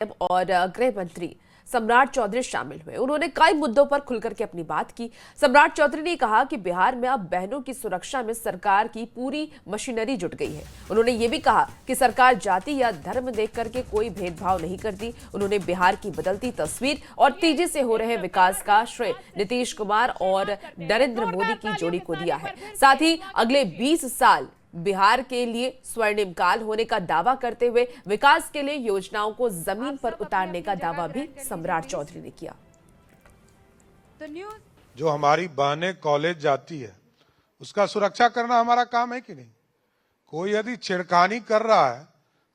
और गृह मंत्री सम्राट चौधरी शामिल हुए। उन्होंने कई मुद्दों पर खुलकर के अपनी बात की। सम्राट चौधरी ने कहा कि बिहार में अब बहनों की सुरक्षा में सरकार की पूरी मशीनरी जुट गई है। उन्होंने ये भी कहा कि सरकार जाति या धर्म देख करके कोई भेदभाव नहीं करती। उन्होंने बिहार की बदलती तस्वीर और तेजी से हो रहे विकास का श्रेय नीतीश कुमार और नरेंद्र मोदी की जोड़ी को दिया है। साथ ही अगले 20 साल बिहार के लिए स्वर्णिम काल होने का दावा करते हुए विकास के लिए योजनाओं को जमीन पर उतारने का दावा भी सम्राट चौधरी ने किया। जो हमारी बहनें कॉलेज जाती है उसका सुरक्षा करना हमारा काम है कि नहीं? कोई यदि छेड़खानी कर रहा है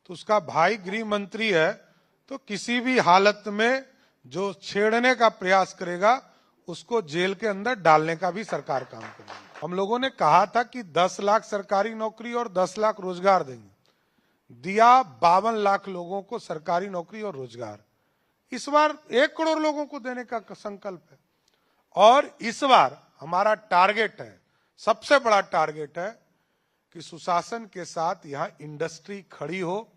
तो उसका भाई गृह मंत्री है, तो किसी भी हालत में जो छेड़ने का प्रयास करेगा उसको जेल के अंदर डालने का भी सरकार काम करेगी। हम लोगों ने कहा था कि 10 लाख सरकारी नौकरी और 10 लाख रोजगार देंगे। दिया 52 लाख लोगों को सरकारी नौकरी और रोजगार। इस बार 1 करोड़ लोगों को देने का संकल्प है। और इस बार हमारा टारगेट है, सबसे बड़ा टारगेट है कि सुशासन के साथ यहाँ इंडस्ट्री खड़ी हो,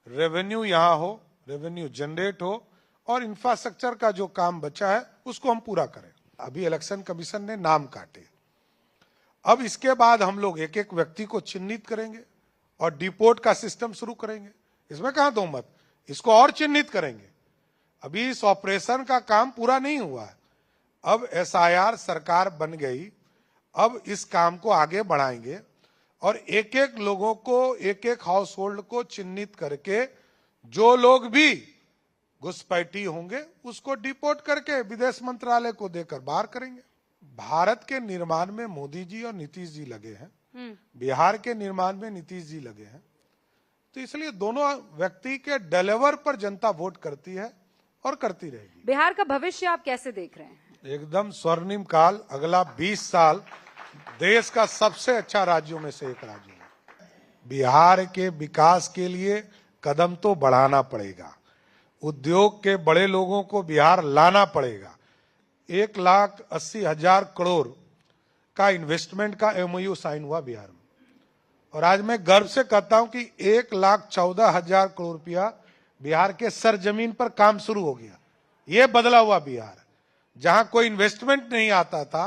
रेवेन्यू यहाँ हो, रेवेन्यू जनरेट हो और इंफ्रास्ट्रक्चर का जो काम बचा है उसको हम पूरा करें। अभी इलेक्शन कमीशन ने नाम काटे, अब इसके बाद हम लोग एक एक व्यक्ति को चिन्हित करेंगे और डिपोर्ट का सिस्टम शुरू करेंगे। इसमें कहां दो मत, इसको और चिन्हित करेंगे। अभी इस ऑपरेशन का काम पूरा नहीं हुआ है। अब SIR सरकार बन गई, अब इस काम को आगे बढ़ाएंगे और एक एक लोगों को, एक एक हाउस होल्ड को चिन्हित करके जो लोग भी घुसपैठी होंगे उसको डिपोर्ट करके विदेश मंत्रालय को देकर बाहर करेंगे। भारत के निर्माण में मोदी जी और नीतीश जी लगे हैं, बिहार के निर्माण में नीतीश जी लगे हैं, तो इसलिए दोनों व्यक्ति के डिलीवर पर जनता वोट करती है और करती रहेगी। बिहार का भविष्य आप कैसे देख रहे हैं? एकदम स्वर्णिम काल। अगला 20 साल देश का सबसे अच्छा राज्यों में से एक राज्य है। बिहार के विकास के लिए कदम तो बढ़ाना पड़ेगा, उद्योग के बड़े लोगों को बिहार लाना पड़ेगा। 1,80,000 करोड़ का इन्वेस्टमेंट का MOU साइन हुआ बिहार में, और आज मैं गर्व से कहता हूं कि 1,14,000 करोड़ रुपया बिहार के सरजमीन पर काम शुरू हो गया। ये बदला हुआ बिहार, जहां कोई इन्वेस्टमेंट नहीं आता था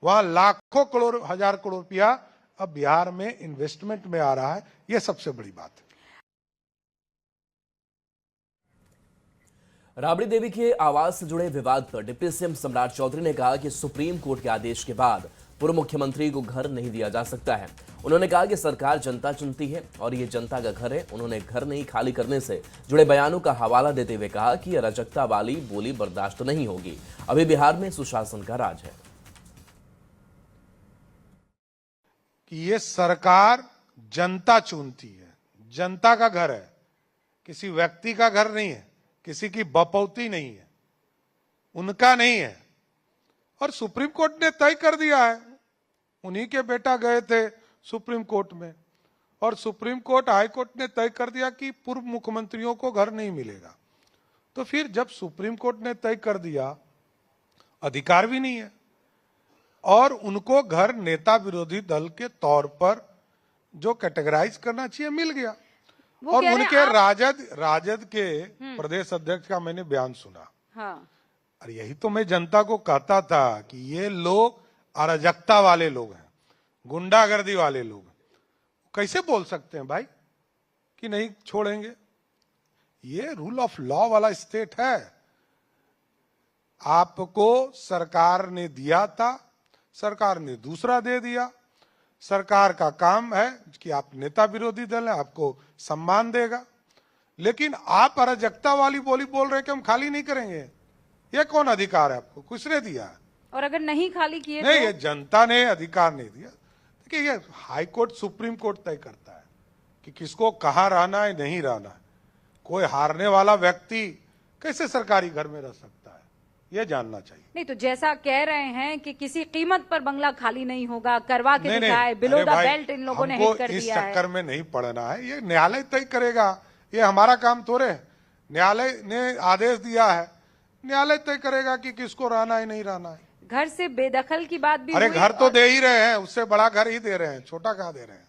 वहां लाखों करोड़, हजार करोड़ रुपया अब बिहार में इन्वेस्टमेंट में आ रहा है। ये सबसे बड़ी बात है। राबड़ी देवी के आवास से जुड़े विवाद पर डिप्टी सीएम सम्राट चौधरी ने कहा कि सुप्रीम कोर्ट के आदेश के बाद पूर्व मुख्यमंत्री को घर नहीं दिया जा सकता है। उन्होंने कहा कि सरकार जनता चुनती है और ये जनता का घर है। उन्होंने घर नहीं खाली करने से जुड़े बयानों का हवाला देते हुए कहा कि अराजकता वाली बोली बर्दाश्त नहीं होगी। अभी बिहार में सुशासन का राज है। कि ये सरकार जनता चुनती है, जनता का घर है, किसी व्यक्ति का घर नहीं है, किसी की बपौती नहीं है, उनका नहीं है। और सुप्रीम कोर्ट ने तय कर दिया है, उन्हीं के बेटा गए थे सुप्रीम कोर्ट में और सुप्रीम कोर्ट, हाई कोर्ट ने तय कर दिया कि पूर्व मुख्यमंत्रियों को घर नहीं मिलेगा। तो फिर जब सुप्रीम कोर्ट ने तय कर दिया, अधिकार भी नहीं है और उनको घर नेता विरोधी दल के तौर पर जो कैटेगराइज करना चाहिए मिल गया। और उनके राजद के प्रदेश अध्यक्ष का मैंने बयान सुना। हाँ। और यही तो मैं जनता को कहता था कि ये लोग अराजकता वाले लोग हैं, गुंडागर्दी वाले लोग हैं। कैसे बोल सकते हैं भाई कि नहीं छोड़ेंगे? ये रूल ऑफ लॉ वाला स्टेट है। आपको सरकार ने दिया था, सरकार ने दूसरा दे दिया। सरकार का काम है कि आप नेता विरोधी दल है, आपको सम्मान देगा, लेकिन आप अराजकता वाली बोली बोल रहे कि हम खाली नहीं करेंगे। ये कौन अधिकार है आपको? किसने दिया? और अगर नहीं खाली किए नहीं, तो? ये जनता ने अधिकार नहीं दिया। देखिए, ये हाई कोर्ट, सुप्रीम कोर्ट तय करता है कि किसको कहां रहना है, नहीं रहना है। कोई हारने वाला व्यक्ति कैसे सरकारी घर में रह सकता है, ये जानना चाहिए। नहीं तो जैसा कह रहे हैं कि किसी कीमत पर बंगला खाली नहीं होगा, करवा के दिखाए, बिलो द बेल्ट इन लोगों ने हिट कर दिया है। इस चक्कर में नहीं पड़ना है, ये न्यायालय तय करेगा। ये हमारा काम थोड़े है। न्यायालय ने आदेश दिया है, न्यायालय तय करेगा कि किसको रहना है, नहीं रहना है। घर से बेदखल की बात भी अरे घर तो दे ही रहे हैं, उससे बड़ा घर ही दे रहे हैं, छोटा कहाँ दे रहे हैं।